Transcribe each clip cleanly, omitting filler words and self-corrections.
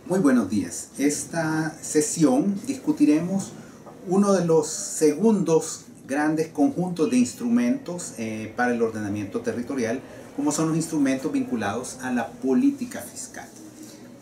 Muy buenos días. Esta sesión discutiremos uno de los segundos grandes conjuntos de instrumentos para el ordenamiento territorial, como son los instrumentos vinculados a la política fiscal.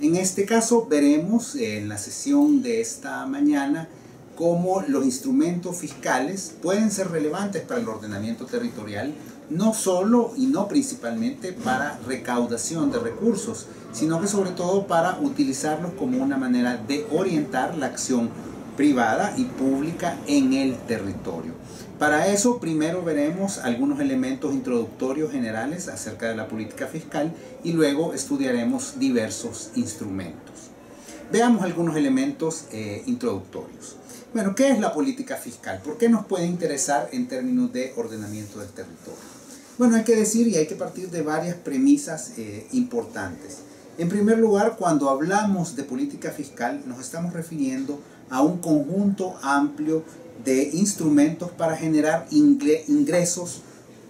En este caso veremos en la sesión de esta mañana cómo los instrumentos fiscales pueden ser relevantes para el ordenamiento territorial, no solo y no principalmente para recaudación de recursos, sino que sobre todo para utilizarlos como una manera de orientar la acción privada y pública en el territorio. Para eso primero veremos algunos elementos introductorios generales acerca de la política fiscal y luego estudiaremos diversos instrumentos. Veamos algunos elementos introductorios. Bueno, ¿qué es la política fiscal? ¿Por qué nos puede interesar en términos de ordenamiento del territorio? Bueno, hay que decir y hay que partir de varias premisas importantes. En primer lugar, cuando hablamos de política fiscal, nos estamos refiriendo a un conjunto amplio de instrumentos para generar ingresos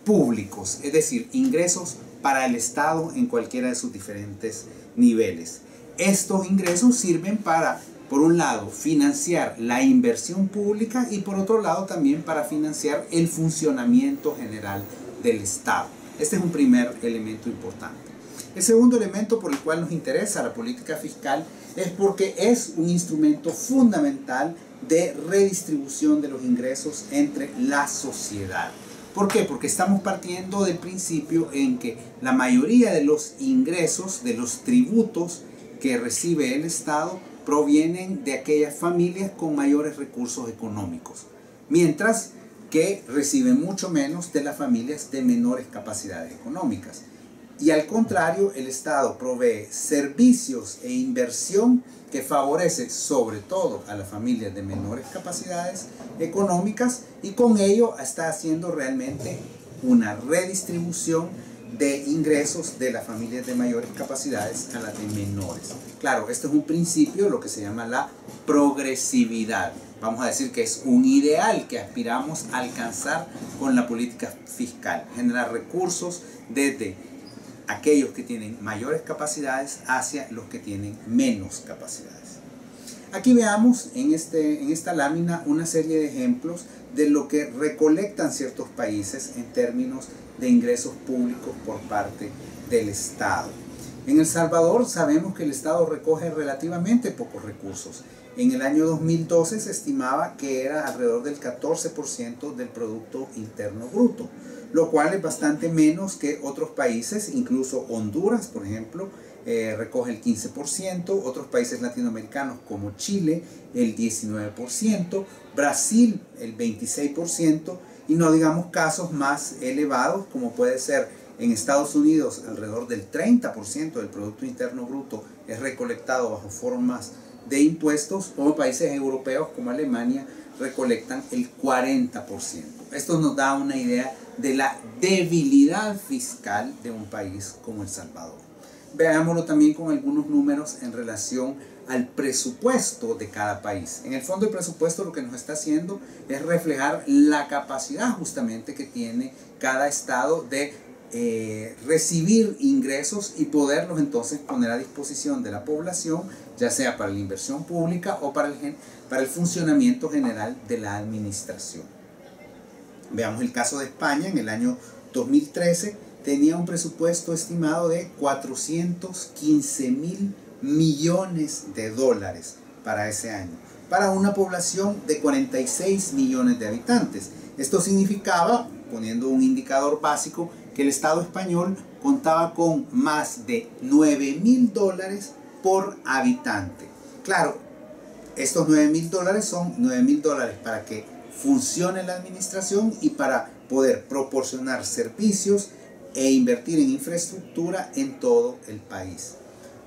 públicos, es decir, ingresos para el Estado en cualquiera de sus diferentes niveles. Estos ingresos sirven para, por un lado, financiar la inversión pública y por otro lado también para financiar el funcionamiento general del Estado. Este es un primer elemento importante. El segundo elemento por el cual nos interesa la política fiscal es porque es un instrumento fundamental de redistribución de los ingresos entre la sociedad. ¿Por qué? Porque estamos partiendo del principio en que la mayoría de los ingresos, de los tributos que recibe el Estado, provienen de aquellas familias con mayores recursos económicos, mientras que reciben mucho menos de las familias de menores capacidades económicas. Y al contrario, el Estado provee servicios e inversión que favorece sobre todo a las familias de menores capacidades económicas y con ello está haciendo realmente una redistribución de ingresos de las familias de mayores capacidades a las de menores. Claro, esto es un principio, lo que se llama la progresividad. Vamos a decir que es un ideal que aspiramos a alcanzar con la política fiscal, generar recursos desde aquellos que tienen mayores capacidades hacia los que tienen menos capacidades. Aquí veamos en esta lámina una serie de ejemplos de lo que recolectan ciertos países en términos de ingresos públicos por parte del Estado. En El Salvador sabemos que el Estado recoge relativamente pocos recursos. En el año 2012 se estimaba que era alrededor del 14% del Producto Interno Bruto, lo cual es bastante menos que otros países, incluso Honduras, por ejemplo, recoge el 15%, otros países latinoamericanos como Chile el 19%, Brasil el 26%, y no digamos casos más elevados como puede ser en Estados Unidos alrededor del 30% del Producto Interno Bruto es recolectado bajo formas de impuestos, o países europeos como Alemania recolectan el 40%. Esto nos da una idea de la debilidad fiscal de un país como El Salvador. Veámoslo también con algunos números en relación al presupuesto de cada país. En el fondo el presupuesto lo que nos está haciendo es reflejar la capacidad justamente que tiene cada estado de recibir ingresos y poderlos entonces poner a disposición de la población, ya sea para la inversión pública o para el funcionamiento general de la administración. Veamos el caso de España. En el año 2013 tenía un presupuesto estimado de 415.000 millones de dólares para ese año, para una población de 46 millones de habitantes. Esto significaba, poniendo un indicador básico, que el Estado español contaba con más de 9.000 dólares por habitante. Claro, estos 9.000 dólares son 9.000 dólares para que funcione la administración y para poder proporcionar servicios e invertir en infraestructura en todo el país.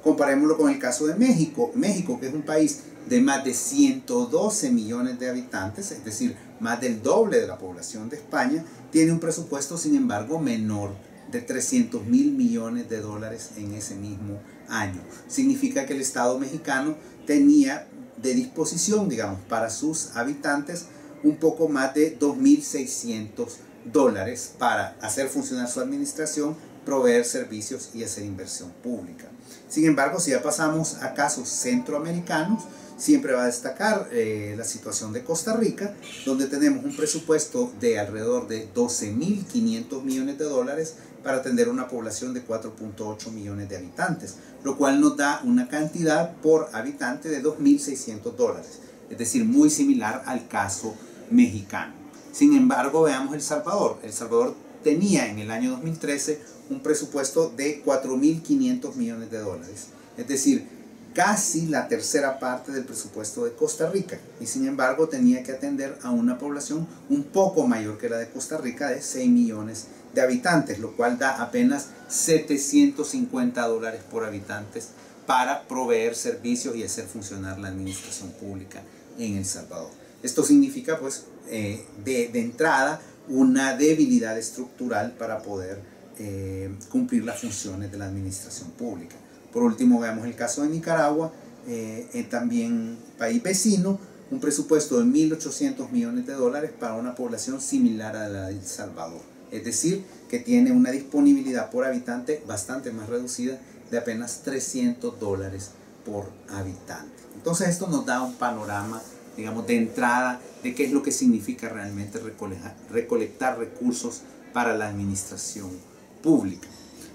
Comparémoslo con el caso de México. México, que es un país de más de 112 millones de habitantes, es decir, más del doble de la población de España, tiene un presupuesto, sin embargo, menor de 300.000 millones de dólares en ese mismo año. Significa que el Estado mexicano tenía de disposición, digamos, para sus habitantes un poco más de 2.600 dólares para hacer funcionar su administración, proveer servicios y hacer inversión pública. Sin embargo, si ya pasamos a casos centroamericanos, siempre va a destacar la situación de Costa Rica, donde tenemos un presupuesto de alrededor de 12.500 millones de dólares para atender una población de 4.8 millones de habitantes, lo cual nos da una cantidad por habitante de 2.600 dólares, es decir, muy similar al caso mexicano. Sin embargo, veamos El Salvador. El Salvador tenía en el año 2013 un presupuesto de 4.500 millones de dólares, es decir, casi la tercera parte del presupuesto de Costa Rica, y sin embargo tenía que atender a una población un poco mayor que la de Costa Rica, de 6 millones de habitantes, lo cual da apenas 750 dólares por habitantes para proveer servicios y hacer funcionar la administración pública en El Salvador. Esto significa pues de entrada una debilidad estructural para poder cumplir las funciones de la administración pública. Por último, veamos el caso de Nicaragua, también país vecino, un presupuesto de 1.800 millones de dólares para una población similar a la de El Salvador. Es decir, que tiene una disponibilidad por habitante bastante más reducida, de apenas 300 dólares por habitante. Entonces esto nos da un panorama, digamos, de entrada de qué es lo que significa realmente recolectar recursos para la administración pública.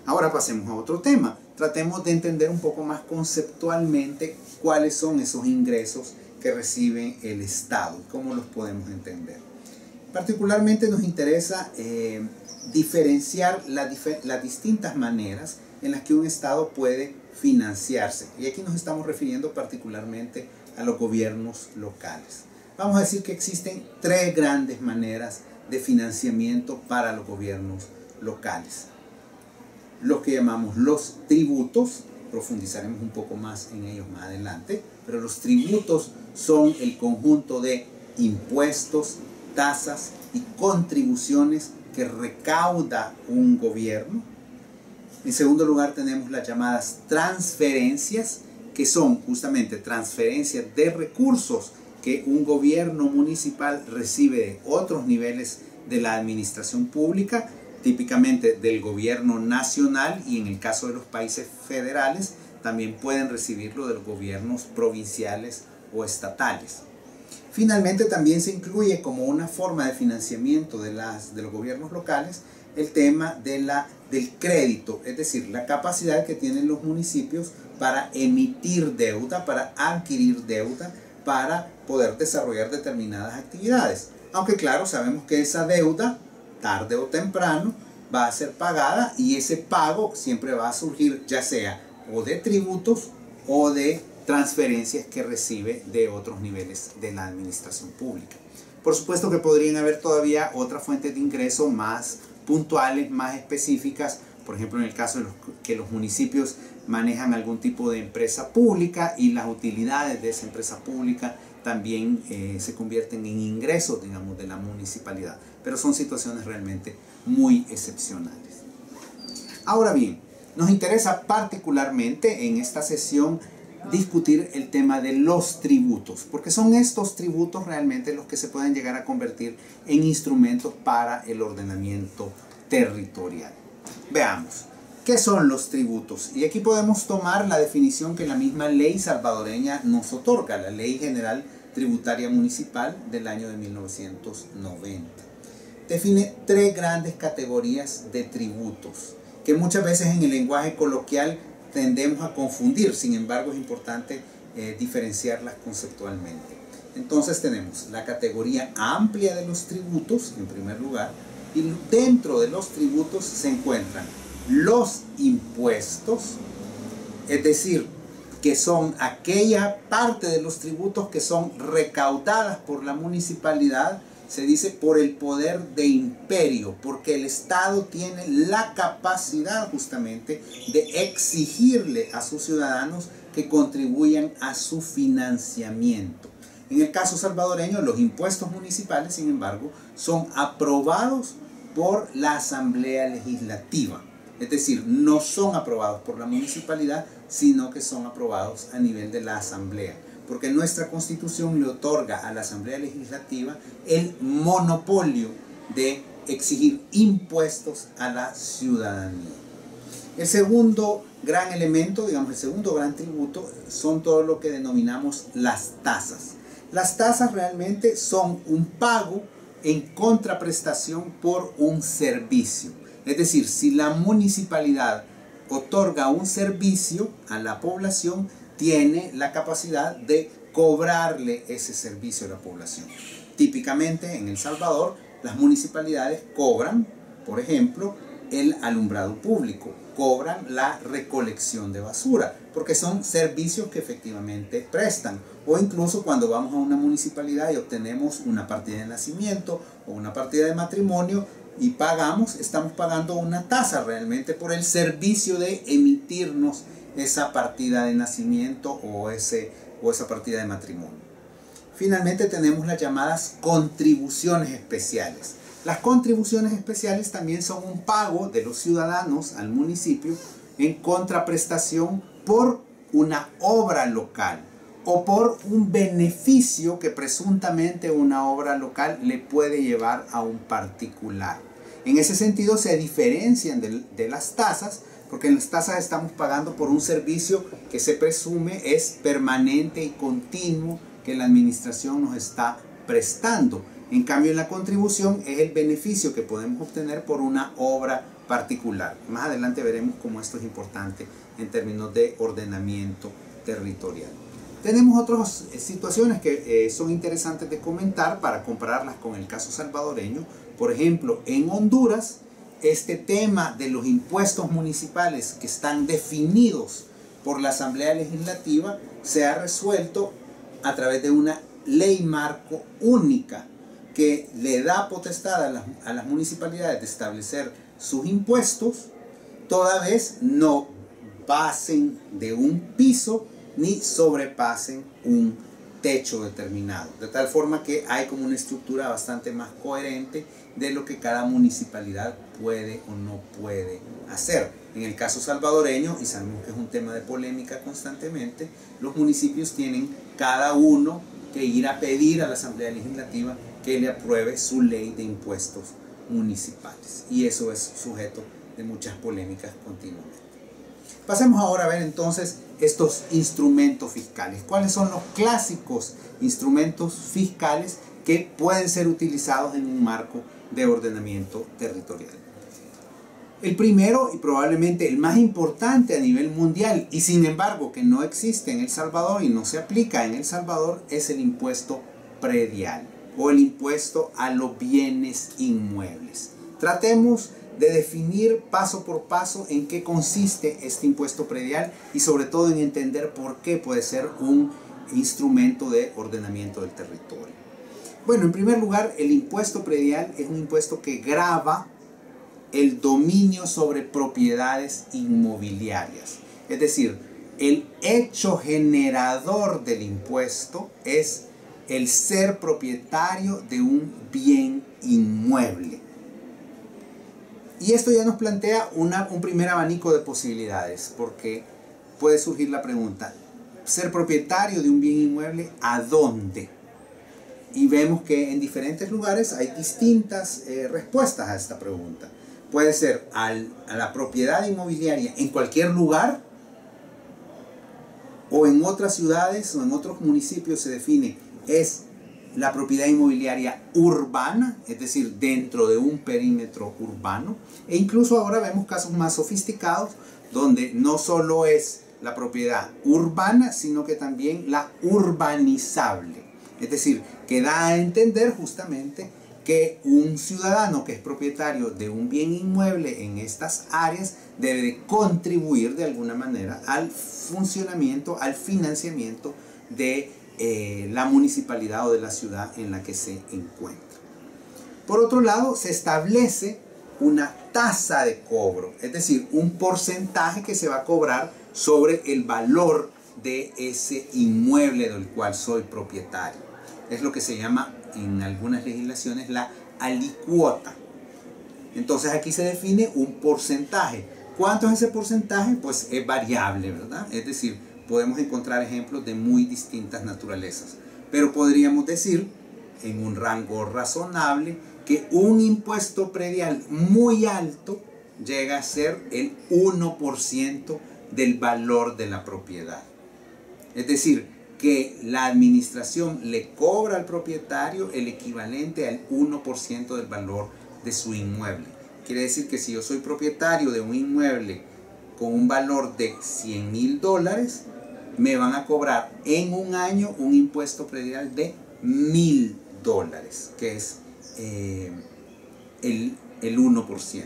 Ahora pasemos a otro tema. Tratemos de entender un poco más conceptualmente cuáles son esos ingresos que recibe el Estado y cómo los podemos entender. Particularmente nos interesa diferenciar las distintas maneras en las que un Estado puede financiarse. Y aquí nos estamos refiriendo particularmente a los gobiernos locales. Vamos a decir que existen tres grandes maneras de financiamiento para los gobiernos locales. Los que llamamos los tributos, profundizaremos un poco más en ellos más adelante, pero los tributos son el conjunto de impuestos, tasas y contribuciones que recauda un gobierno. En segundo lugar tenemos las llamadas transferencias, que son justamente transferencias de recursos que un gobierno municipal recibe de otros niveles de la administración pública, típicamente del gobierno nacional, y en el caso de los países federales también pueden recibirlo de los gobiernos provinciales o estatales. Finalmente también se incluye como una forma de financiamiento de los gobiernos locales el tema del crédito, es decir, la capacidad que tienen los municipios para emitir deuda, para adquirir deuda, para poder desarrollar determinadas actividades. Aunque claro, sabemos que esa deuda, tarde o temprano, va a ser pagada, y ese pago siempre va a surgir ya sea o de tributos o de transferencias que recibe de otros niveles de la administración pública. Por supuesto que podrían haber todavía otras fuentes de ingreso más puntuales, más específicas, por ejemplo en el caso de que los municipios manejan algún tipo de empresa pública y las utilidades de esa empresa pública también se convierten en ingresos, digamos, de la municipalidad, pero son situaciones realmente muy excepcionales. Ahora bien, nos interesa particularmente en esta sesión discutir el tema de los tributos, porque son estos tributos realmente los que se pueden llegar a convertir en instrumentos para el ordenamiento territorial. Veamos, ¿qué son los tributos? Y aquí podemos tomar la definición que la misma ley salvadoreña nos otorga, la Ley General Tributaria Municipal del año de 1990. Define tres grandes categorías de tributos, que muchas veces en el lenguaje coloquial tendemos a confundir, sin embargo es importante diferenciarlas conceptualmente. Entonces tenemos la categoría amplia de los tributos, en primer lugar, y dentro de los tributos se encuentran los impuestos, es decir, que son aquella parte de los tributos que son recaudadas por la municipalidad, se dice por el poder de imperio, porque el Estado tiene la capacidad justamente de exigirle a sus ciudadanos que contribuyan a su financiamiento. En el caso salvadoreño, los impuestos municipales, sin embargo, son aprobados por la Asamblea Legislativa. Es decir, no son aprobados por la municipalidad, sino que son aprobados a nivel de la Asamblea. Porque nuestra Constitución le otorga a la Asamblea Legislativa el monopolio de exigir impuestos a la ciudadanía. El segundo gran elemento, digamos, el segundo gran tributo, son todo lo que denominamos las tasas. Las tasas realmente son un pago en contraprestación por un servicio. Es decir, si la municipalidad otorga un servicio a la población, tiene la capacidad de cobrarle ese servicio a la población. Típicamente en El Salvador, las municipalidades cobran, por ejemplo, el alumbrado público, cobran la recolección de basura, porque son servicios que efectivamente prestan. O incluso cuando vamos a una municipalidad y obtenemos una partida de nacimiento o una partida de matrimonio y pagamos, estamos pagando una tasa realmente por el servicio de emitirnos esa partida de nacimiento o esa partida de matrimonio. Finalmente tenemos las llamadas contribuciones especiales. Las contribuciones especiales también son un pago de los ciudadanos al municipio en contraprestación por una obra local o por un beneficio que presuntamente una obra local le puede llevar a un particular. En ese sentido se diferencian de las tasas, porque en las tasas estamos pagando por un servicio que se presume es permanente y continuo que la administración nos está prestando. En cambio, en la contribución es el beneficio que podemos obtener por una obra particular. Más adelante veremos cómo esto es importante en términos de ordenamiento territorial. Tenemos otras situaciones que son interesantes de comentar para compararlas con el caso salvadoreño. Por ejemplo, en Honduras, este tema de los impuestos municipales que están definidos por la Asamblea Legislativa se ha resuelto a través de una ley marco única que le da potestad a las municipalidades de establecer sus impuestos, toda vez no pasen de un piso ni sobrepasen un techo determinado, de tal forma que hay como una estructura bastante más coherente de lo que cada municipalidad puede o no puede hacer. En el caso salvadoreño, y sabemos que es un tema de polémica constantemente, los municipios tienen cada uno que ir a pedir a la Asamblea Legislativa que le apruebe su ley de impuestos municipales, y eso es sujeto de muchas polémicas continuamente. Pasemos ahora a ver entonces estos instrumentos fiscales. ¿Cuáles son los clásicos instrumentos fiscales que pueden ser utilizados en un marco de ordenamiento territorial? El primero y probablemente el más importante a nivel mundial, y sin embargo que no existe en El Salvador y no se aplica en El Salvador, es el impuesto predial o el impuesto a los bienes inmuebles. Tratemos de definir paso por paso en qué consiste este impuesto predial y sobre todo en entender por qué puede ser un instrumento de ordenamiento del territorio. Bueno, en primer lugar, el impuesto predial es un impuesto que grava el dominio sobre propiedades inmobiliarias. Es decir, el hecho generador del impuesto es el ser propietario de un bien inmueble. Y esto ya nos plantea un primer abanico de posibilidades, porque puede surgir la pregunta, ¿ser propietario de un bien inmueble a dónde? Y vemos que en diferentes lugares hay distintas respuestas a esta pregunta. Puede ser a la propiedad inmobiliaria en cualquier lugar, o en otras ciudades o en otros municipios se define es la propiedad inmobiliaria urbana, es decir, dentro de un perímetro urbano. E incluso ahora vemos casos más sofisticados donde no solo es la propiedad urbana, sino que también la urbanizable. Es decir, que da a entender justamente que un ciudadano que es propietario de un bien inmueble en estas áreas debe de contribuir de alguna manera al funcionamiento, al financiamiento de la municipalidad o de la ciudad en la que se encuentra. Por otro lado, se establece una tasa de cobro, es decir, un porcentaje que se va a cobrar sobre el valor de ese inmueble del cual soy propietario. Es lo que se llama en algunas legislaciones la alicuota. Entonces aquí se define un porcentaje. ¿Cuánto es ese porcentaje? Pues es variable, ¿verdad? Es decir, podemos encontrar ejemplos de muy distintas naturalezas, pero podríamos decir en un rango razonable que un impuesto predial muy alto llega a ser el 1% del valor de la propiedad. Es decir, que la administración le cobra al propietario el equivalente al 1% del valor de su inmueble. Quiere decir que si yo soy propietario de un inmueble con un valor de $100,000, me van a cobrar en un año un impuesto predial de $1,000, que es el 1%.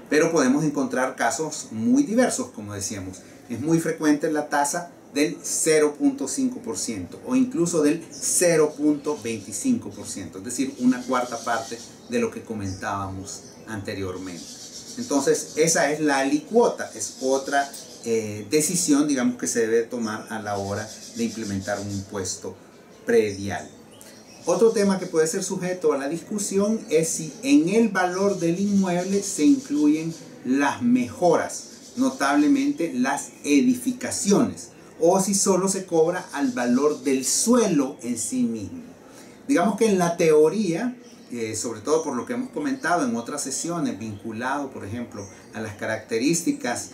Pero podemos encontrar casos muy diversos, como decíamos. Es muy frecuente la tasa del 0.5% o incluso del 0.25%, es decir, una cuarta parte de lo que comentábamos anteriormente. Entonces, esa es la alicuota, es otra decisión, digamos, que se debe tomar a la hora de implementar un impuesto predial. Otro tema que puede ser sujeto a la discusión es si en el valor del inmueble se incluyen las mejoras, notablemente las edificaciones, o si solo se cobra al valor del suelo en sí mismo. Digamos que en la teoría, sobre todo por lo que hemos comentado en otras sesiones, vinculado por ejemplo a las características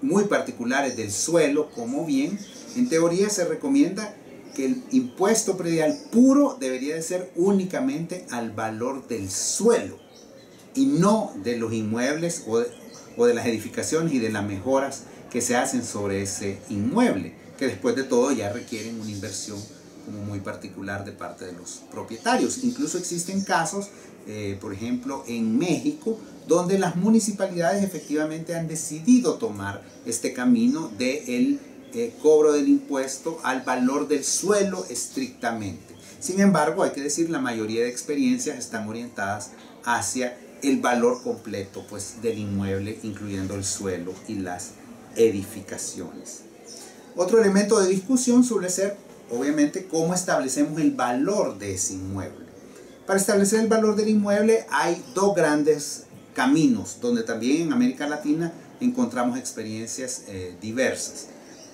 muy particulares del suelo como bien, en teoría se recomienda que el impuesto predial puro debería de ser únicamente al valor del suelo y no de los inmuebles o de las edificaciones y de las mejoras que se hacen sobre ese inmueble, que después de todo ya requieren una inversión como muy particular de parte de los propietarios. Incluso existen casos, por ejemplo en México, donde las municipalidades efectivamente han decidido tomar este camino del cobro del impuesto al valor del suelo estrictamente. Sin embargo, hay que decir, la mayoría de experiencias están orientadas hacia el valor completo, pues, del inmueble, incluyendo el suelo y las edificaciones. Otro elemento de discusión suele ser, obviamente, cómo establecemos el valor de ese inmueble. Para establecer el valor del inmueble hay dos grandes caminos, donde también en América Latina encontramos experiencias diversas.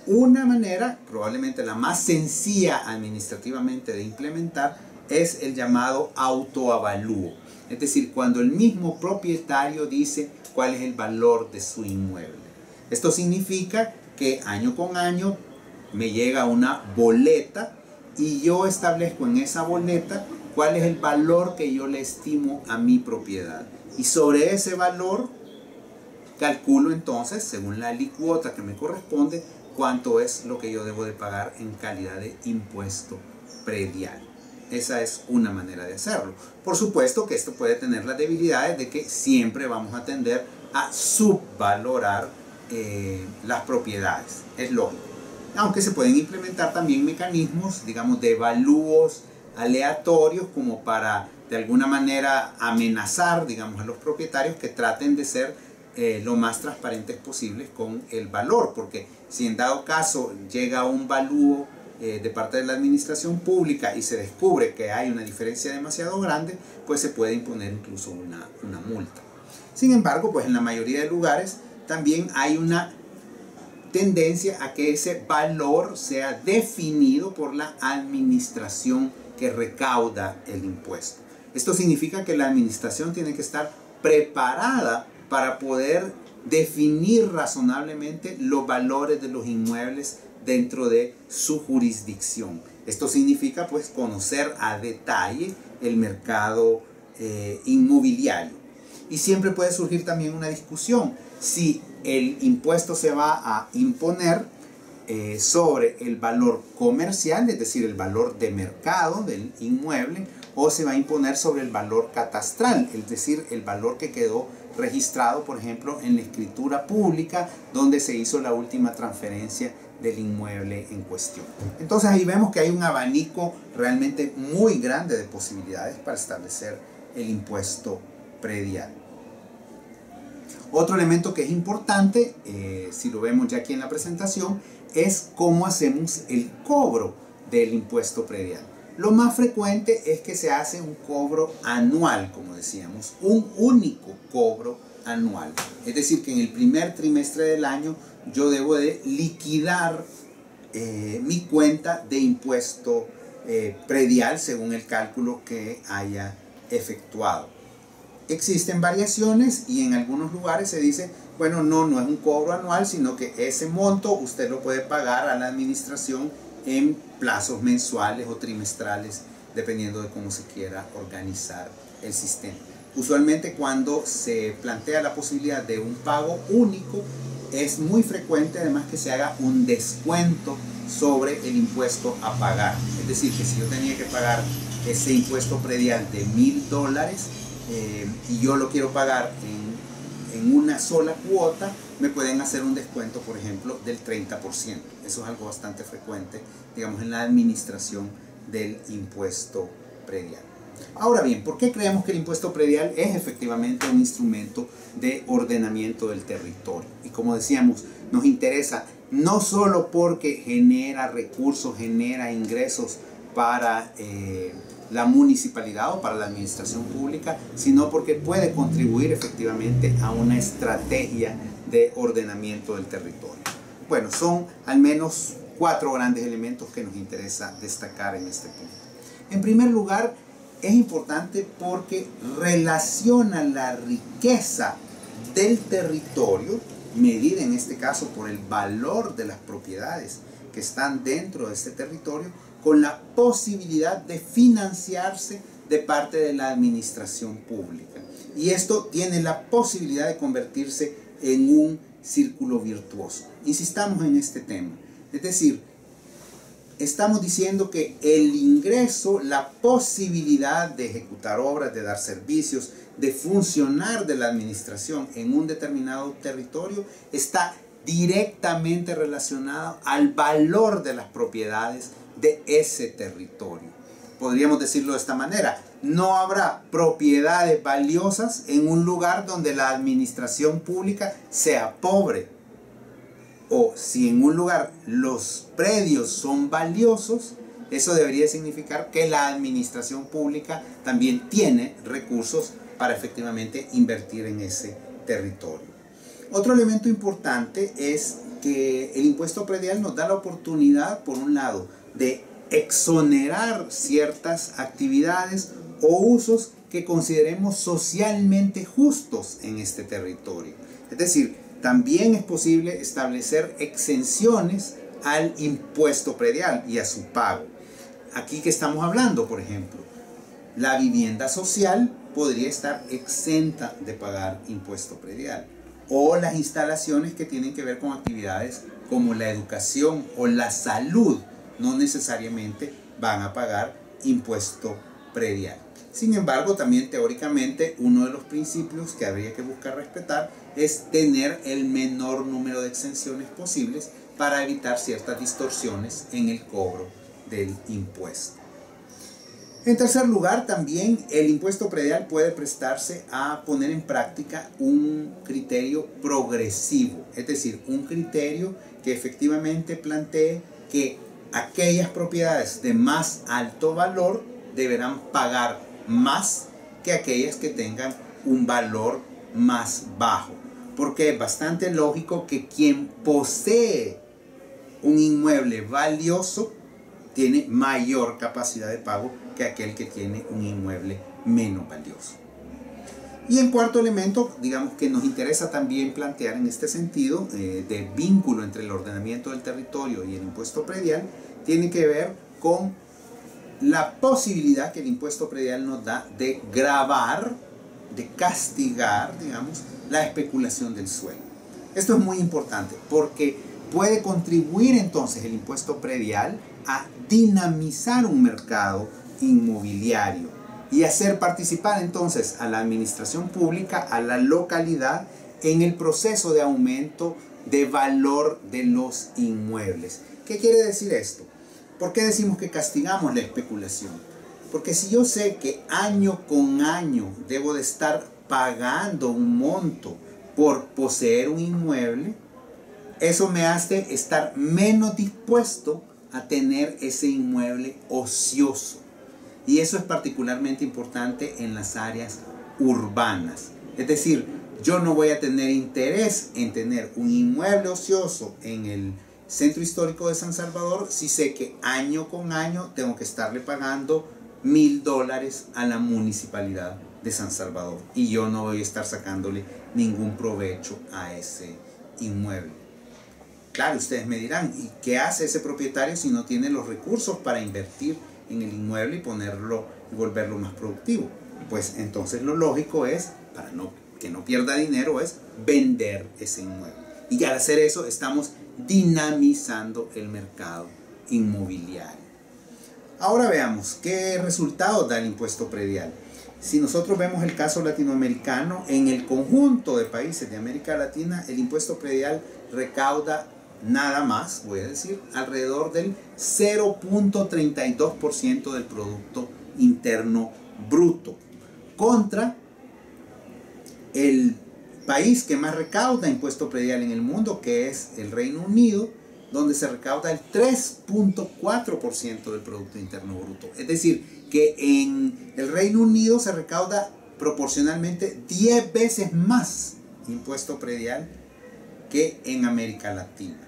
Una manera, probablemente la más sencilla administrativamente de implementar, es el llamado autoavalúo. Es decir, cuando el mismo propietario dice cuál es el valor de su inmueble. Esto significa que año con año me llega una boleta y yo establezco en esa boleta cuál es el valor que yo le estimo a mi propiedad. Y sobre ese valor calculo entonces, según la alicuota que me corresponde, cuánto es lo que yo debo de pagar en calidad de impuesto predial. Esa es una manera de hacerlo. Por supuesto que esto puede tener las debilidades de que siempre vamos a tender a subvalorar las propiedades. Es lógico. Aunque se pueden implementar también mecanismos, digamos, de evalúos aleatorios como para de alguna manera amenazar, digamos, a los propietarios que traten de ser lo más transparentes posibles con el valor, porque si en dado caso llega un valúo de parte de la administración pública y se descubre que hay una diferencia demasiado grande, pues se puede imponer incluso una multa. Sin embargo, pues en la mayoría de lugares también hay una tendencia a que ese valor sea definido por la administración que recauda el impuesto. Esto significa que la administración tiene que estar preparada para poder definir razonablemente los valores de los inmuebles dentro de su jurisdicción. Esto significa pues conocer a detalle el mercado inmobiliario. Y siempre puede surgir también una discusión si el impuesto se va a imponer sobre el valor comercial, es decir, el valor de mercado del inmueble, o se va a imponer sobre el valor catastral, es decir, el valor que quedó registrado, por ejemplo, en la escritura pública donde se hizo la última transferencia del inmueble en cuestión. Entonces ahí vemos que hay un abanico realmente muy grande de posibilidades para establecer el impuesto predial. Otro elemento que es importante, si lo vemos ya aquí en la presentación, es cómo hacemos el cobro del impuesto predial. Lo más frecuente es que se hace un cobro anual, como decíamos, un único cobro anual. Es decir, que en el primer trimestre del año yo debo de liquidar mi cuenta de impuesto predial según el cálculo que haya efectuado. Existen variaciones y en algunos lugares se dice, bueno, no es un cobro anual, sino que ese monto usted lo puede pagar a la administración en plazos mensuales o trimestrales, dependiendo de cómo se quiera organizar el sistema. Usualmente cuando se plantea la posibilidad de un pago único, es muy frecuente además que se haga un descuento sobre el impuesto a pagar. Es decir, que si yo tenía que pagar ese impuesto predial de $1000 y yo lo quiero pagar en una sola cuota, me pueden hacer un descuento, por ejemplo, del 30%. Eso es algo bastante frecuente, digamos, en la administración del impuesto predial. Ahora bien, ¿por qué creemos que el impuesto predial es efectivamente un instrumento de ordenamiento del territorio? Y como decíamos, nos interesa no solo porque genera recursos, genera ingresos para la municipalidad o para la administración pública, sino porque puede contribuir efectivamente a una estrategia de ordenamiento del territorio. Bueno, son al menos 4 grandes elementos que nos interesa destacar en este punto. En primer lugar, es importante porque relaciona la riqueza del territorio, medida en este caso por el valor de las propiedades que están dentro de este territorio, con la posibilidad de financiarse de parte de la administración pública. Y esto tiene la posibilidad de convertirse en un círculo virtuoso. Insistamos en este tema. Es decir, estamos diciendo que el ingreso, la posibilidad de ejecutar obras, de dar servicios, de funcionar de la administración en un determinado territorio, está directamente relacionado al valor de las propiedades de ese territorio. Podríamos decirlo de esta manera: no habrá propiedades valiosas en un lugar donde la administración pública sea pobre. O si en un lugar los predios son valiosos, eso debería significar que la administración pública también tiene recursos para efectivamente invertir en ese territorio. Otro elemento importante es que el impuesto predial nos da la oportunidad, por un lado, de exonerar ciertas actividades o usos que consideremos socialmente justos en este territorio. Es decir, también es posible establecer exenciones al impuesto predial y a su pago. Aquí que estamos hablando, por ejemplo, la vivienda social podría estar exenta de pagar impuesto predial, o las instalaciones que tienen que ver con actividades como la educación o la salud no necesariamente van a pagar impuesto predial. Sin embargo, también teóricamente uno de los principios que habría que buscar respetar es tener el menor número de exenciones posibles para evitar ciertas distorsiones en el cobro del impuesto. En tercer lugar, también el impuesto predial puede prestarse a poner en práctica un criterio progresivo, es decir, un criterio que efectivamente plantee que aquellas propiedades de más alto valor deberán pagar más que aquellas que tengan un valor más bajo, porque es bastante lógico que quien posee un inmueble valioso tiene mayor capacidad de pago que aquel que tiene un inmueble menos valioso. Y en cuarto elemento, digamos que nos interesa también plantear en este sentido de vínculo entre el ordenamiento del territorio y el impuesto predial, tiene que ver con la posibilidad que el impuesto predial nos da de gravar, de castigar, digamos, la especulación del suelo. Esto es muy importante porque puede contribuir entonces el impuesto predial a dinamizar un mercado inmobiliario y hacer participar entonces a la administración pública, a la localidad, en el proceso de aumento de valor de los inmuebles. ¿Qué quiere decir esto? ¿Por qué decimos que castigamos la especulación? Porque si yo sé que año con año debo de estar pagando un monto por poseer un inmueble, eso me hace estar menos dispuesto a tener ese inmueble ocioso. Y eso es particularmente importante en las áreas urbanas. Es decir, yo no voy a tener interés en tener un inmueble ocioso en el Centro Histórico de San Salvador si sé que año con año tengo que estarle pagando $1000 a la municipalidad de San Salvador y yo no voy a estar sacándole ningún provecho a ese inmueble? Claro, ustedes me dirán, ¿y qué hace ese propietario si no tiene los recursos para invertir en el inmueble y ponerlo y volverlo más productivo? Pues entonces lo lógico es, para que no pierda dinero, es vender ese inmueble. Y al hacer eso estamos dinamizando el mercado inmobiliario. Ahora veamos qué resultados da el impuesto predial. Si nosotros vemos el caso latinoamericano, en el conjunto de países de América Latina, el impuesto predial recauda nada más, voy a decir, alrededor del 0.32% del Producto Interno Bruto, contra el país que más recauda impuesto predial en el mundo, que es el Reino Unido, donde se recauda el 3.4% del Producto Interno Bruto. Es decir, que en el Reino Unido se recauda proporcionalmente 10 veces más impuesto predial que en América Latina.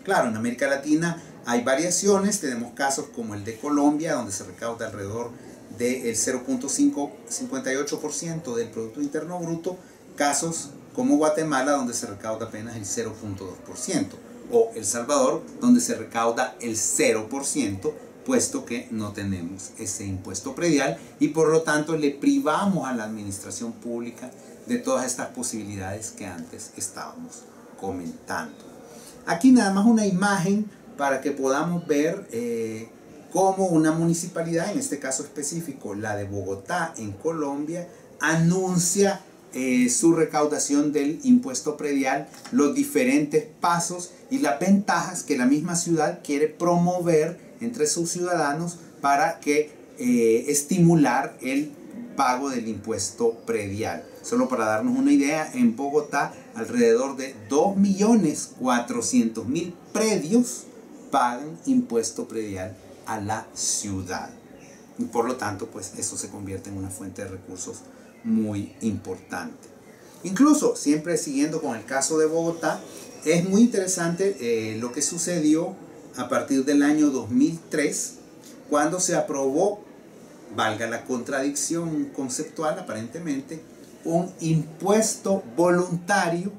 Claro, en América Latina hay variaciones, tenemos casos como el de Colombia, donde se recauda alrededor del 0.58% del Producto Interno Bruto, casos como Guatemala, donde se recauda apenas el 0.2%, o El Salvador, donde se recauda el 0%, puesto que no tenemos ese impuesto predial y por lo tanto le privamos a la administración pública de todas estas posibilidades que antes estábamos comentando. Aquí nada más una imagen para que podamos ver cómo una municipalidad, en este caso específico la de Bogotá en Colombia, anuncia su recaudación del impuesto predial, los diferentes pasos y las ventajas que la misma ciudad quiere promover entre sus ciudadanos para que estimular el pago del impuesto predial. Solo para darnos una idea, en Bogotá alrededor de 2.400.000 predios pagan impuesto predial a la ciudad. Y por lo tanto, pues eso se convierte en una fuente de recursos muy importante. Incluso, siempre siguiendo con el caso de Bogotá, es muy interesante lo que sucedió a partir del año 2003, cuando se aprobó, valga la contradicción conceptual aparentemente, un impuesto voluntario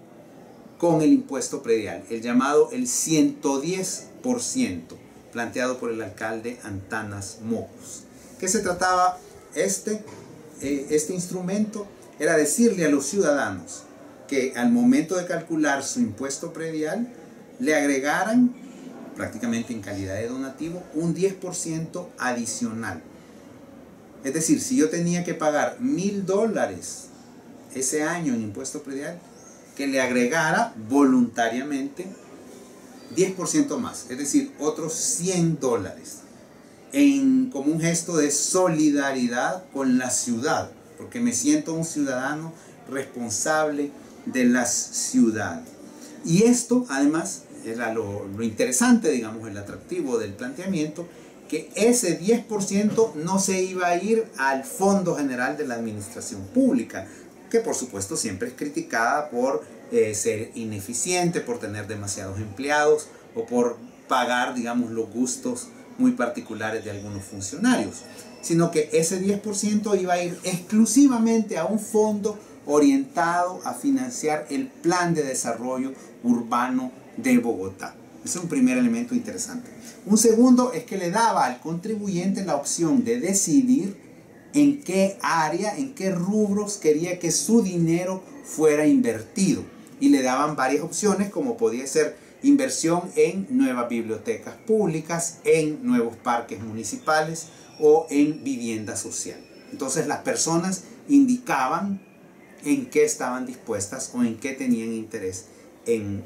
con el impuesto predial, el llamado el 110%, planteado por el alcalde Antanas Mocos. ¿Qué se trataba? Este instrumento era decirle a los ciudadanos que al momento de calcular su impuesto predial le agregaran, prácticamente en calidad de donativo, un 10% adicional. Es decir, si yo tenía que pagar $1.000 ese año en impuesto predial, que le agregara voluntariamente 10% más, es decir, otros $100, como un gesto de solidaridad con la ciudad, porque me siento un ciudadano responsable de la ciudad. Y esto, además, era lo interesante, digamos, el atractivo del planteamiento, que ese 10% no se iba a ir al Fondo General de la Administración Pública, que por supuesto siempre es criticada por ser ineficiente, por tener demasiados empleados o por pagar, digamos, los gustos muy particulares de algunos funcionarios, sino que ese 10% iba a ir exclusivamente a un fondo orientado a financiar el plan de desarrollo urbano de Bogotá. Ese es un primer elemento interesante. Un segundo es que le daba al contribuyente la opción de decidir en qué área, en qué rubros quería que su dinero fuera invertido. Y le daban varias opciones, como podía ser inversión en nuevas bibliotecas públicas, en nuevos parques municipales o en vivienda social. Entonces las personas indicaban en qué estaban dispuestas o en qué tenían interés en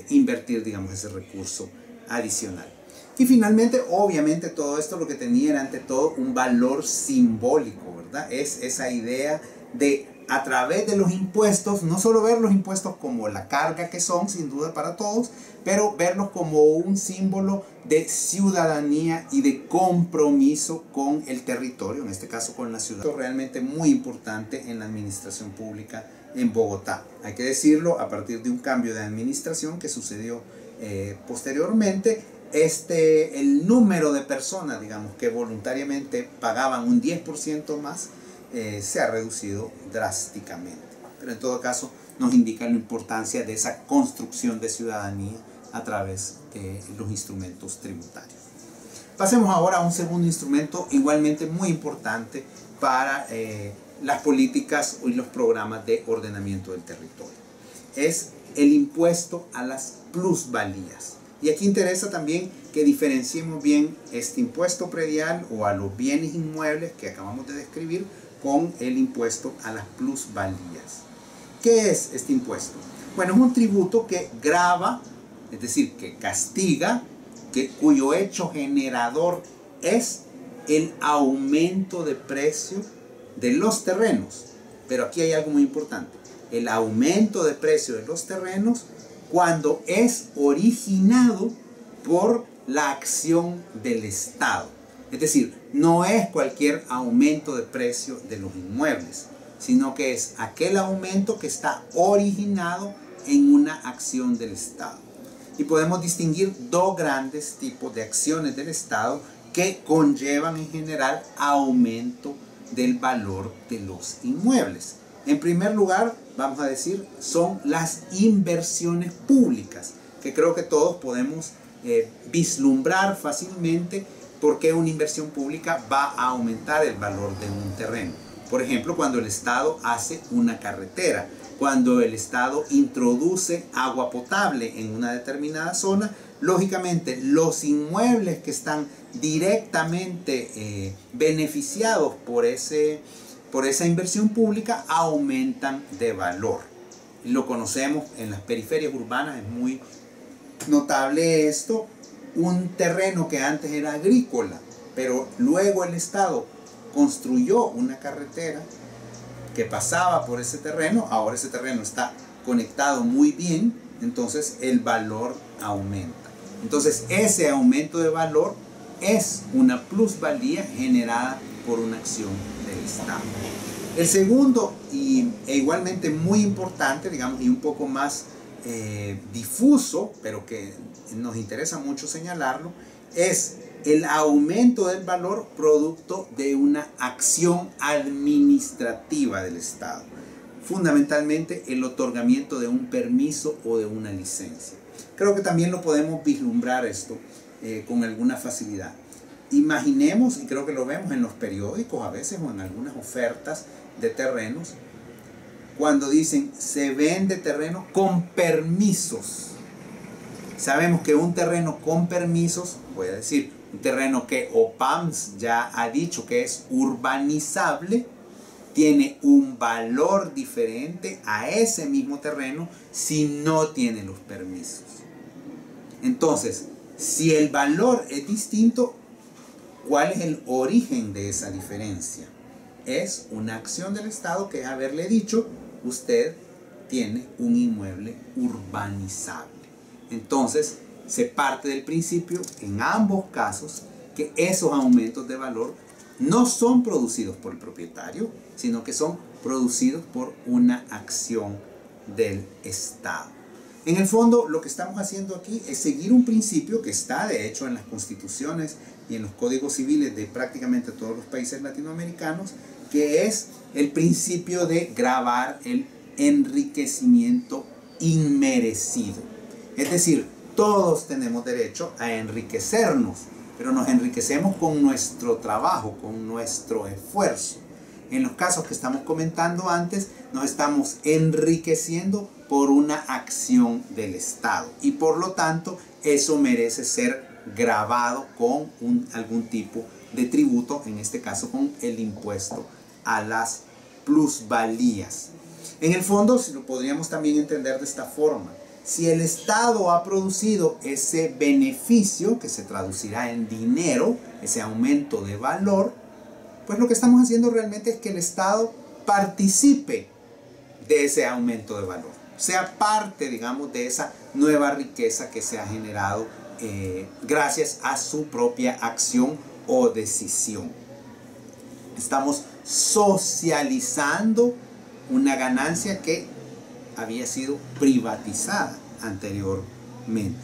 invertir, digamos, ese recurso adicional. Y finalmente, obviamente, todo esto lo que tenía era ante todo un valor simbólico, ¿verdad? Es esa idea de, a través de los impuestos, no solo ver los impuestos como la carga que son, sin duda para todos, pero verlos como un símbolo de ciudadanía y de compromiso con el territorio, en este caso con la ciudad. Esto es realmente muy importante en la administración pública en Bogotá. Hay que decirlo, a partir de un cambio de administración que sucedió posteriormente, el número de personas, digamos, que voluntariamente pagaban un 10% más, se ha reducido drásticamente. Pero en todo caso nos indica la importancia de esa construcción de ciudadanía a través de los instrumentos tributarios. Pasemos ahora a un segundo instrumento igualmente muy importante para las políticas y los programas de ordenamiento del territorio. Es el impuesto a las plusvalías. Y aquí interesa también que diferenciemos bien este impuesto predial o a los bienes inmuebles que acabamos de describir con el impuesto a las plusvalías. ¿Qué es este impuesto? Bueno, es un tributo que grava, es decir, que castiga, cuyo hecho generador es el aumento de precio de los terrenos. Pero aquí hay algo muy importante. El aumento de precio de los terrenos cuando es originado por la acción del Estado. Es decir, no es cualquier aumento de precio de los inmuebles, sino que es aquel aumento que está originado en una acción del Estado. Y podemos distinguir dos grandes tipos de acciones del Estado que conllevan en general aumento del valor de los inmuebles. En primer lugar, vamos a decir, son las inversiones públicas, que creo que todos podemos vislumbrar fácilmente por qué una inversión pública va a aumentar el valor de un terreno. Por ejemplo, cuando el Estado hace una carretera, cuando el Estado introduce agua potable en una determinada zona, lógicamente los inmuebles que están directamente beneficiados por esa inversión pública aumentan de valor. Lo conocemos en las periferias urbanas, es muy notable esto. Un terreno que antes era agrícola, pero luego el Estado construyó una carretera que pasaba por ese terreno, ahora ese terreno está conectado muy bien, entonces el valor aumenta. Entonces ese aumento de valor es una plusvalía generada por una acción del Estado. El segundo, e igualmente muy importante, digamos, y un poco más difuso, pero que nos interesa mucho señalarlo, es el aumento del valor producto de una acción administrativa del Estado. Fundamentalmente el otorgamiento de un permiso o de una licencia. Creo que también lo podemos vislumbrar esto con alguna facilidad. Imaginemos, y creo que lo vemos en los periódicos a veces o en algunas ofertas de terrenos, cuando dicen se vende terreno con permisos. Sabemos que un terreno con permisos, voy a decir, un terreno que OPAMS ya ha dicho que es urbanizable, tiene un valor diferente a ese mismo terreno si no tiene los permisos. Entonces, si el valor es distinto, ¿cuál es el origen de esa diferencia? Es una acción del Estado que es haberle dicho, usted tiene un inmueble urbanizable. Entonces, se parte del principio, en ambos casos, que esos aumentos de valor no son producidos por el propietario, sino que son producidos por una acción del Estado. En el fondo, lo que estamos haciendo aquí es seguir un principio que está, de hecho, en las constituciones y en los códigos civiles de prácticamente todos los países latinoamericanos, que es el principio de gravar el enriquecimiento inmerecido. Es decir, todos tenemos derecho a enriquecernos, pero nos enriquecemos con nuestro trabajo, con nuestro esfuerzo. En los casos que estamos comentando antes, nos estamos enriqueciendo por una acción del Estado y por lo tanto eso merece ser gravado con algún tipo de tributo, en este caso con el impuesto a las plusvalías. En el fondo, si lo podríamos también entender de esta forma, si el Estado ha producido ese beneficio que se traducirá en dinero, ese aumento de valor, pues lo que estamos haciendo realmente es que el Estado participe de ese aumento de valor, sea parte, digamos, de esa nueva riqueza que se ha generado gracias a su propia acción o decisión. Estamos socializando una ganancia que había sido privatizada anteriormente.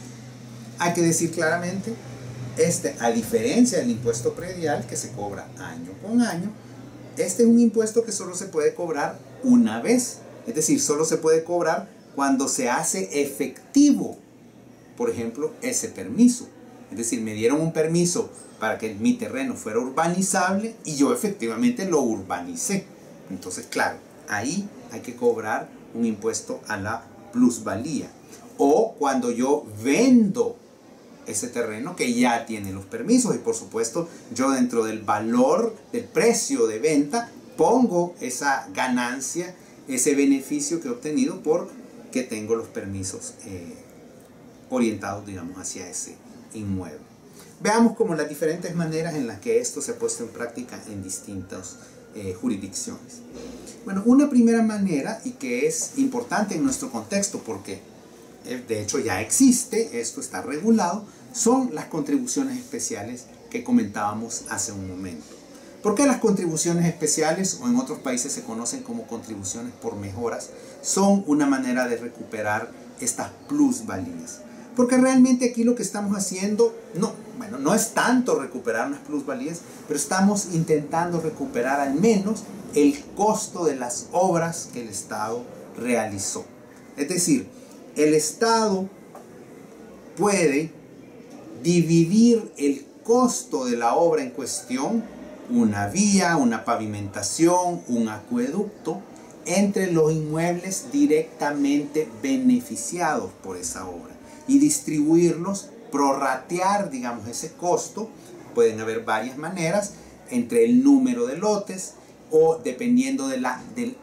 Hay que decir claramente, a diferencia del impuesto predial que se cobra año con año, este es un impuesto que solo se puede cobrar una vez. Es decir, solo se puede cobrar cuando se hace efectivo, por ejemplo, ese permiso. Es decir, me dieron un permiso para que mi terreno fuera urbanizable y yo efectivamente lo urbanicé. Entonces, claro, ahí hay que cobrar un impuesto a la plusvalía. O cuando yo vendo ese terreno que ya tiene los permisos y por supuesto yo dentro del valor, del precio de venta, pongo esa ganancia, ese beneficio que he obtenido porque tengo los permisos orientados, digamos, hacia ese inmueble. Veamos como las diferentes maneras en las que esto se ha puesto en práctica en distintas jurisdicciones. Bueno, una primera manera, y que es importante en nuestro contexto porque de hecho ya existe, esto está regulado, son las contribuciones especiales que comentábamos hace un momento. ¿Por qué las contribuciones especiales, o en otros países se conocen como contribuciones por mejoras, son una manera de recuperar estas plusvalías? Porque realmente aquí lo que estamos haciendo, no es tanto recuperar unas plusvalías, pero estamos intentando recuperar al menos el costo de las obras que el Estado realizó. Es decir, el Estado puede dividir el costo de la obra en cuestión, una vía, una pavimentación, un acueducto, entre los inmuebles directamente beneficiados por esa obra y distribuirlos, prorratear, digamos, ese costo. Pueden haber varias maneras, entre el número de lotes o dependiendo del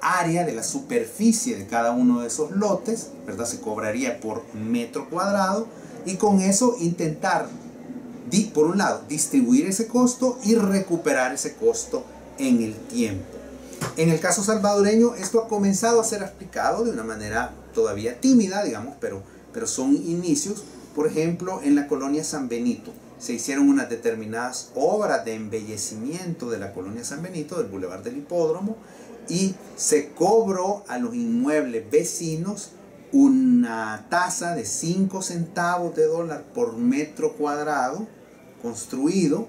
área, de la superficie de cada uno de esos lotes, ¿verdad? Se cobraría por metro cuadrado y con eso intentar, por un lado, distribuir ese costo y recuperar ese costo en el tiempo. En el caso salvadoreño esto ha comenzado a ser aplicado de una manera todavía tímida, digamos, pero son inicios. Por ejemplo, en la colonia San Benito se hicieron unas determinadas obras de embellecimiento de la colonia San Benito, del Boulevard del Hipódromo, y se cobró a los inmuebles vecinos una tasa de 5 centavos de dólar por metro cuadrado construido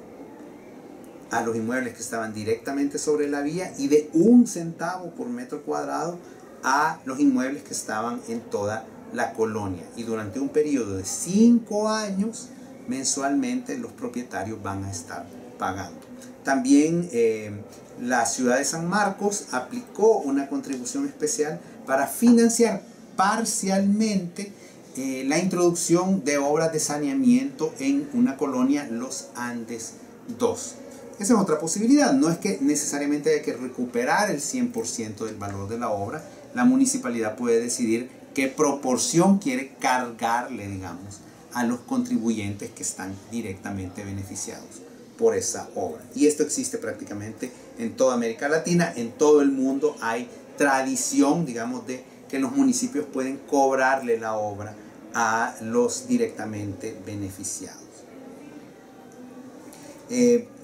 a los inmuebles que estaban directamente sobre la vía y de 1 centavo por metro cuadrado a los inmuebles que estaban en toda la colonia. Y durante un periodo de 5 años, mensualmente los propietarios van a estar pagando. También la ciudad de San Marcos aplicó una contribución especial para financiar parcialmente la introducción de obras de saneamiento en una colonia, Los Andes 2. Esa es otra posibilidad. No es que necesariamente haya que recuperar el 100% del valor de la obra. La municipalidad puede decidir qué proporción quiere cargarle, digamos, a los contribuyentes que están directamente beneficiados por esa obra. Y esto existe prácticamente en toda América Latina. En todo el mundo hay tradición, digamos, de que los municipios pueden cobrarle la obra a los directamente beneficiados.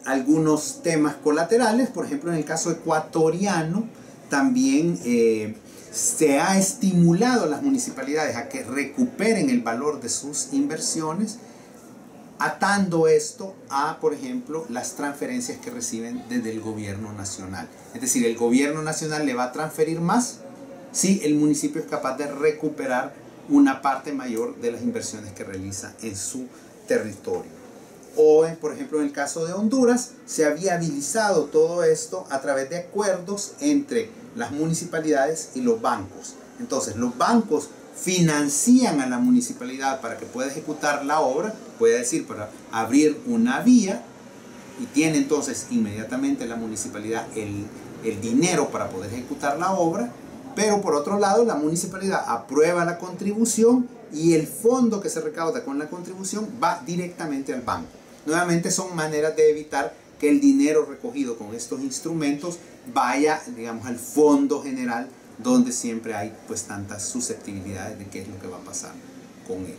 Algunos temas colaterales, por ejemplo, en el caso ecuatoriano, también se ha estimulado a las municipalidades a que recuperen el valor de sus inversiones, atando esto a, por ejemplo, las transferencias que reciben desde el gobierno nacional. Es decir, el gobierno nacional le va a transferir más si el municipio es capaz de recuperar una parte mayor de las inversiones que realiza en su territorio. O, por ejemplo, en el caso de Honduras, se ha viabilizado todo esto a través de acuerdos entre las municipalidades y los bancos. Entonces, los bancos financian a la municipalidad para que pueda ejecutar la obra, puede decir, para abrir una vía, y tiene entonces inmediatamente la municipalidad el dinero para poder ejecutar la obra. Pero por otro lado, la municipalidad aprueba la contribución y el fondo que se recauda con la contribución va directamente al banco. Nuevamente son maneras de evitar que el dinero recogido con estos instrumentos vaya, digamos, al fondo general, donde siempre hay pues tantas susceptibilidades de qué es lo que va a pasar con él.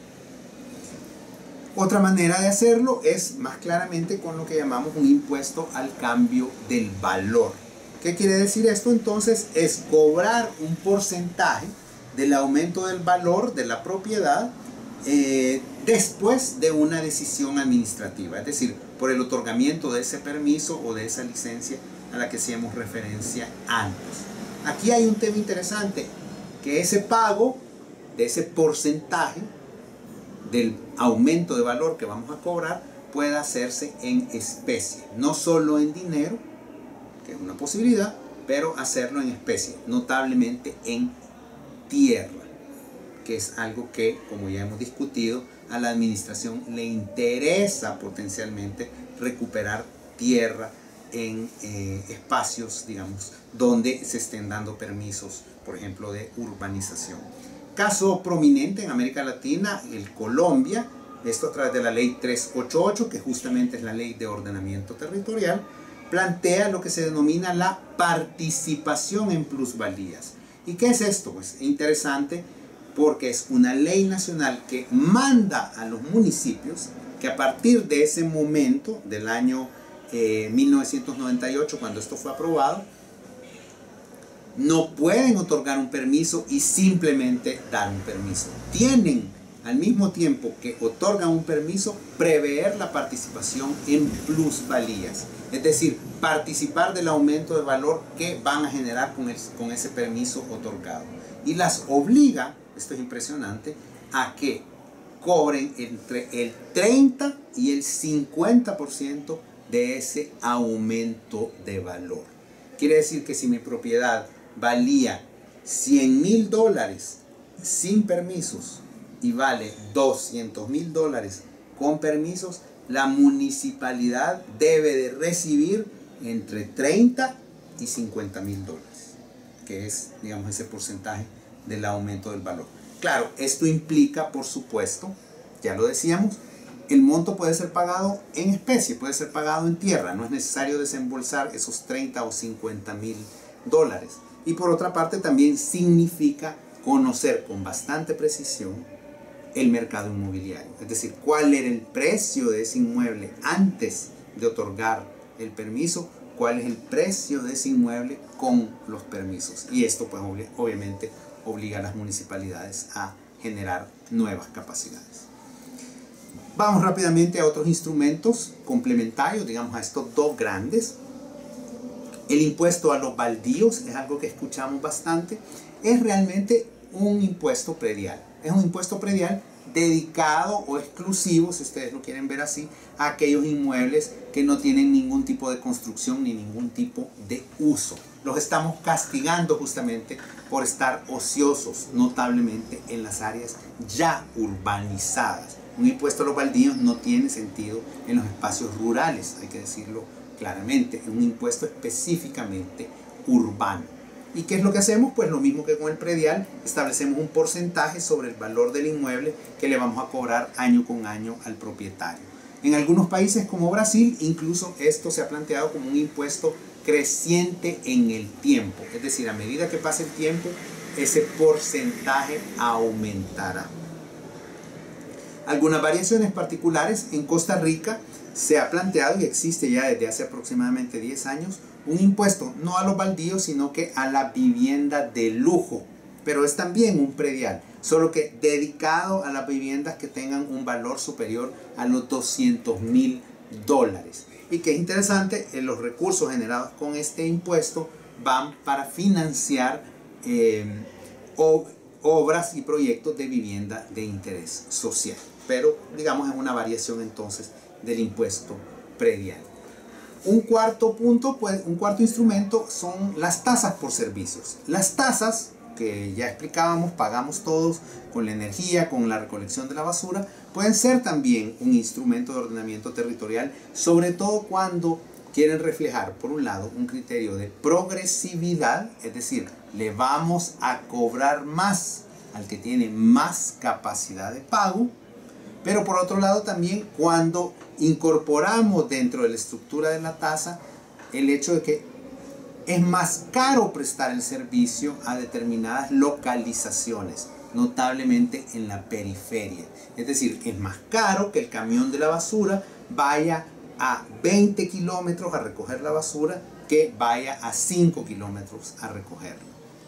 Otra manera de hacerlo es más claramente con lo que llamamos un impuesto al cambio del valor. ¿Qué quiere decir esto? Entonces es cobrar un porcentaje del aumento del valor de la propiedad después de una decisión administrativa, es decir, por el otorgamiento de ese permiso o de esa licencia a la que hacíamos referencia antes. Aquí hay un tema interesante, que ese pago de ese porcentaje del aumento de valor que vamos a cobrar pueda hacerse en especie, no solo en dinero, que es una posibilidad, pero hacerlo en especie, notablemente en tierra, que es algo que, como ya hemos discutido, a la administración le interesa potencialmente recuperar tierra en espacios, digamos, donde se estén dando permisos, por ejemplo, de urbanización. Caso prominente en América Latina, el Colombia, esto a través de la ley 388, que justamente es la ley de ordenamiento territorial, plantea lo que se denomina la participación en plusvalías. ¿Y qué es esto? Pues interesante, porque es una ley nacional que manda a los municipios que a partir de ese momento, del año 1998, cuando esto fue aprobado, no pueden otorgar un permiso y simplemente dar un permiso. Tienen, al mismo tiempo que otorgan un permiso, prever la participación en plusvalías. Es decir, participar del aumento de valor que van a generar con ese permiso otorgado. Y las obliga, esto es impresionante, a que cobren entre el 30 y el 50% de ese aumento de valor. Quiere decir que si mi propiedad valía $100,000 sin permisos y vale $200,000 con permisos, la municipalidad debe de recibir entre 30 y $50,000, que es, digamos, ese porcentaje del aumento del valor. Claro, esto implica, por supuesto, ya lo decíamos, el monto puede ser pagado en especie, puede ser pagado en tierra, no es necesario desembolsar esos 30 o $50,000. Y por otra parte también significa conocer con bastante precisión el mercado inmobiliario, es decir, cuál era el precio de ese inmueble antes de otorgar el permiso, cuál es el precio de ese inmueble con los permisos. Y esto pues obviamente obliga a las municipalidades a generar nuevas capacidades. Vamos rápidamente a otros instrumentos complementarios, digamos a estos dos grandes. El impuesto a los baldíos es algo que escuchamos bastante. Es realmente un impuesto predial. Es un impuesto predial dedicado o exclusivo, si ustedes lo quieren ver así, a aquellos inmuebles que no tienen ningún tipo de construcción ni ningún tipo de uso. Los estamos castigando justamente por estar ociosos, notablemente en las áreas ya urbanizadas. Un impuesto a los baldíos no tiene sentido en los espacios rurales, hay que decirlo claramente. Es un impuesto específicamente urbano. ¿Y qué es lo que hacemos? Pues lo mismo que con el predial, establecemos un porcentaje sobre el valor del inmueble que le vamos a cobrar año con año al propietario. En algunos países como Brasil, incluso esto se ha planteado como un impuesto creciente en el tiempo. Es decir, a medida que pase el tiempo, ese porcentaje aumentará. Algunas variaciones particulares. En Costa Rica se ha planteado y existe ya desde hace aproximadamente 10 años un impuesto no a los baldíos, sino que a la vivienda de lujo, pero es también un predial, solo que dedicado a las viviendas que tengan un valor superior a los $200,000. Y que es interesante, los recursos generados con este impuesto van para financiar obras y proyectos de vivienda de interés social. Pero digamos es una variación entonces del impuesto predial. Un cuarto punto, pues, un cuarto instrumento son las tasas por servicios. Las tasas que ya explicábamos, pagamos todos con la energía, con la recolección de la basura, pueden ser también un instrumento de ordenamiento territorial, sobre todo cuando quieren reflejar, por un lado, un criterio de progresividad, es decir, le vamos a cobrar más al que tiene más capacidad de pago, pero por otro lado también cuando incorporamos dentro de la estructura de la tasa el hecho de que es más caro prestar el servicio a determinadas localizaciones, notablemente en la periferia. Es decir, es más caro que el camión de la basura vaya a 20 kilómetros a recoger la basura que vaya a 5 kilómetros a recogerla.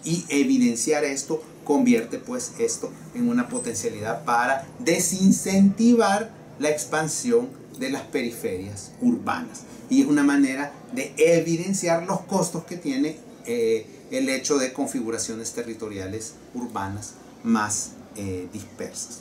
Y evidenciar esto convierte pues esto en una potencialidad para desincentivar la expansión de las periferias urbanas. Y es una manera de evidenciar los costos que tiene el hecho de configuraciones territoriales urbanas más dispersas.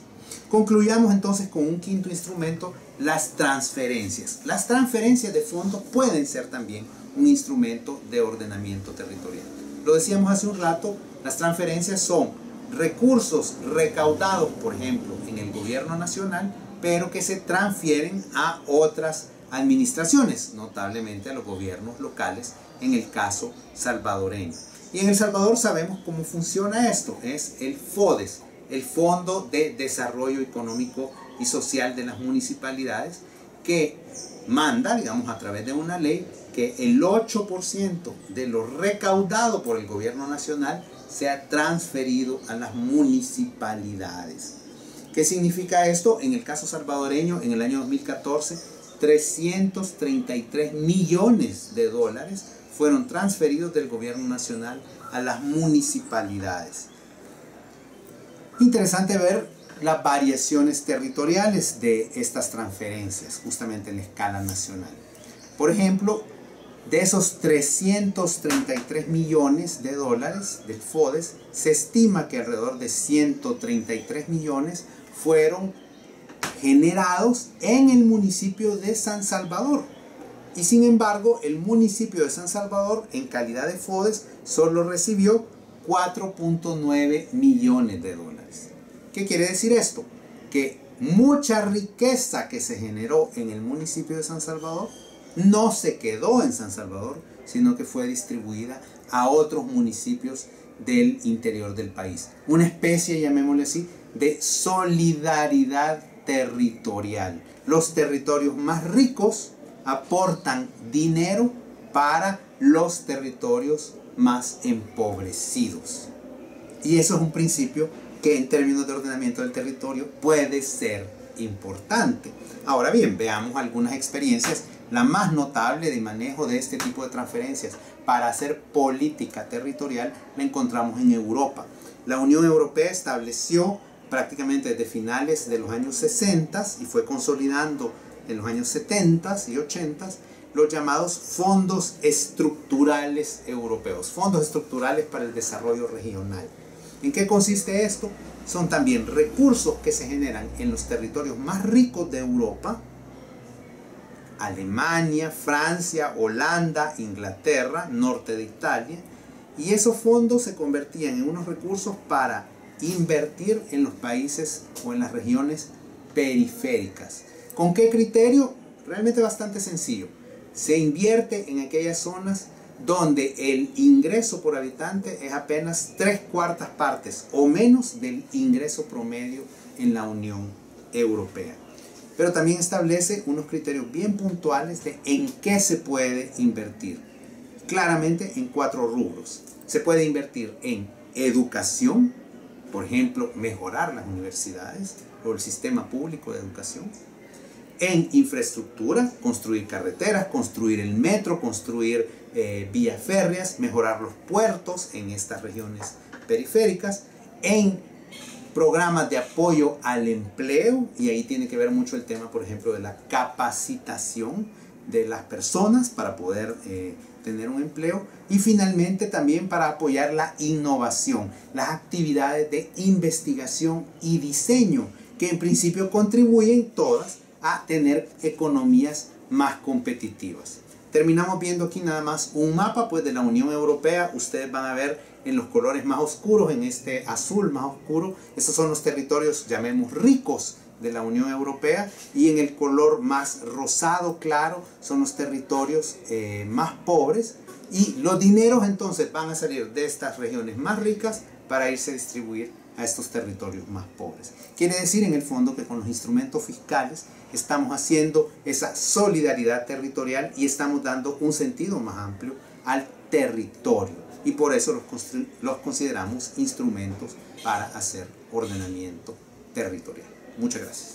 Concluyamos entonces con un quinto instrumento, las transferencias. Las transferencias de fondos pueden ser también un instrumento de ordenamiento territorial. Lo decíamos hace un rato, las transferencias son recursos recaudados, por ejemplo, en el gobierno nacional, pero que se transfieren a otras administraciones, notablemente a los gobiernos locales, en el caso salvadoreño. Y en El Salvador sabemos cómo funciona esto, es el FODES, el Fondo de Desarrollo Económico y Social de las Municipalidades, que manda, digamos, a través de una ley, que el 8% de lo recaudado por el gobierno nacional sea transferido a las municipalidades. ¿Qué significa esto? En el caso salvadoreño, en el año 2014, 333 millones de dólares fueron transferidos del gobierno nacional a las municipalidades. Interesante ver las variaciones territoriales de estas transferencias, justamente en la escala nacional. Por ejemplo, de esos 333 millones de dólares del FODES, se estima que alrededor de 133 millones fueron generados en el municipio de San Salvador. Y sin embargo, el municipio de San Salvador, en calidad de FODES, solo recibió 4.9 millones de dólares. ¿Qué quiere decir esto? Que mucha riqueza que se generó en el municipio de San Salvador no se quedó en San Salvador, sino que fue distribuida a otros municipios del interior del país. Una especie, llamémosle así, de solidaridad territorial. Los territorios más ricos aportan dinero para los territorios más empobrecidos. Y eso es un principio que en términos de ordenamiento del territorio puede ser importante. Ahora bien, veamos algunas experiencias. La más notable de manejo de este tipo de transferencias para hacer política territorial la encontramos en Europa. La Unión Europea estableció prácticamente desde finales de los años 60 y fue consolidando en los años 70 y 80 los llamados fondos estructurales europeos, fondos estructurales para el desarrollo regional. ¿En qué consiste esto? Son también recursos que se generan en los territorios más ricos de Europa, Alemania, Francia, Holanda, Inglaterra, norte de Italia, y esos fondos se convertían en unos recursos para invertir en los países o en las regiones periféricas. ¿Con qué criterio? Realmente bastante sencillo. Se invierte en aquellas zonas donde el ingreso por habitante es apenas 3/4 partes o menos del ingreso promedio en la Unión Europea. Pero también establece unos criterios bien puntuales de en qué se puede invertir. Claramente en 4 rubros. Se puede invertir en educación, por ejemplo, mejorar las universidades o el sistema público de educación. En infraestructura, construir carreteras, construir el metro, construir vías férreas, mejorar los puertos en estas regiones periféricas. En programas de apoyo al empleo, y ahí tiene que ver mucho el tema, por ejemplo, de la capacitación de las personas para poder tener un empleo. Y finalmente también para apoyar la innovación, las actividades de investigación y diseño, que en principio contribuyen todas a tener economías más competitivas. Terminamos viendo aquí nada más un mapa pues de la Unión Europea. Ustedes van a ver en los colores más oscuros, en este azul más oscuro, esos son los territorios, llamemos, ricos de la Unión Europea, y en el color más rosado claro son los territorios más pobres, y los dineros entonces van a salir de estas regiones más ricas para irse a distribuir a estos territorios más pobres. Quiere decir en el fondo que con los instrumentos fiscales estamos haciendo esa solidaridad territorial y estamos dando un sentido más amplio al territorio, y por eso los consideramos instrumentos para hacer ordenamiento territorial. Muchas gracias.